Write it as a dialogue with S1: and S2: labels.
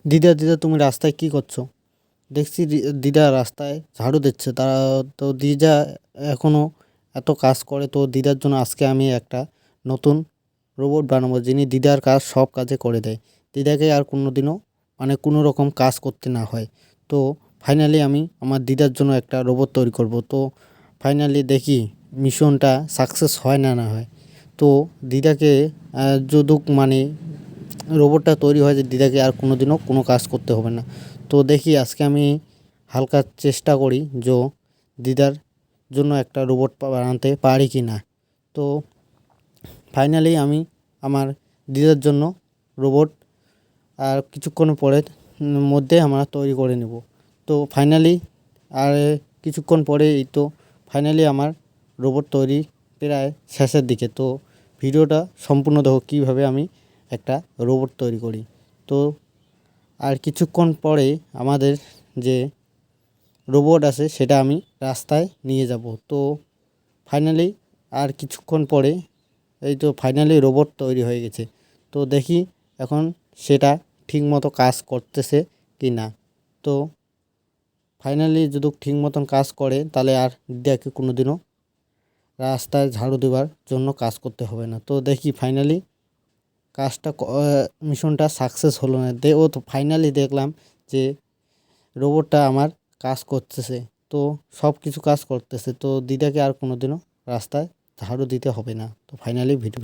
S1: দিদা দিদা তুমি রাস্তায় কি করছো? দেখছি দিদা রাস্তায় ঝাড়ু দিচ্ছে। তারা তো দিদা এখনও এত কাজ করে, তো দিদার জন্য আজকে আমি একটা নতুন রোবট বানাবো যিনি দিদার কাজ সব কাজে করে দেয়। দিদাকে আর কোনোদিনও মানে কোনো রকম কাজ করতে না হয়। তো ফাইনালি আমি আমার দিদার জন্য একটা রোবট তৈরি করব। তো ফাইনালি দেখি মিশনটা সাকসেস হয় না না হয়। তো দিদাকে যদুক মানে রোবটটা তৈরি হয় যে দিদাকে আর কোনোদিনও কোনো কাজ করতে হবে না। তো দেখি আজকে আমি হালকা চেষ্টা করি যে দিদার জন্য একটা রোবট বানাতে পারি কি না। তো ফাইনালি আমি আমার দিদার জন্য রোবট আর কিছুক্ষণ পরে মধ্যে আমরা তৈরি করে নেব। তো ফাইনালি আর কিছুক্ষণ পরে এই তো ফাইনালি আমার রোবট তৈরি প্রায় শেষের দিকে। তো ভিডিওটা সম্পূর্ণ দেখো কীভাবে আমি একটা রোবট তৈরি করি। তো আর কিছুক্ষণ পরে আমাদের যে রোবট আছে সেটা আমি রাস্তায় নিয়ে যাব। তো ফাইনালি আর কিছুক্ষণ পরে এই তো ফাইনালি রোবট তৈরি হয়ে গেছে। তো দেখি এখন সেটা ঠিকমতো কাজ করতেছে কি না। তো ফাইনালি যদি ঠিক মতন কাজ করে তাহলে আর দিদাকে কোনোদিনও রাস্তায় ঝাড়ু দেওয়ার জন্য কাজ করতে হবে না। তো দেখি ফাইনালি কাজটা মিশনটা সাকসেস হলো না। ও তো ফাইনালি দেখলাম যে রোবটটা আমার কাজ করতেছে। তো সব কিছু কাজ করতেছে। তো দিদাকে আর কোনোদিনও রাস্তায় ঝাড়ু দিতে হবে না। তো ফাইনালি ভিডিও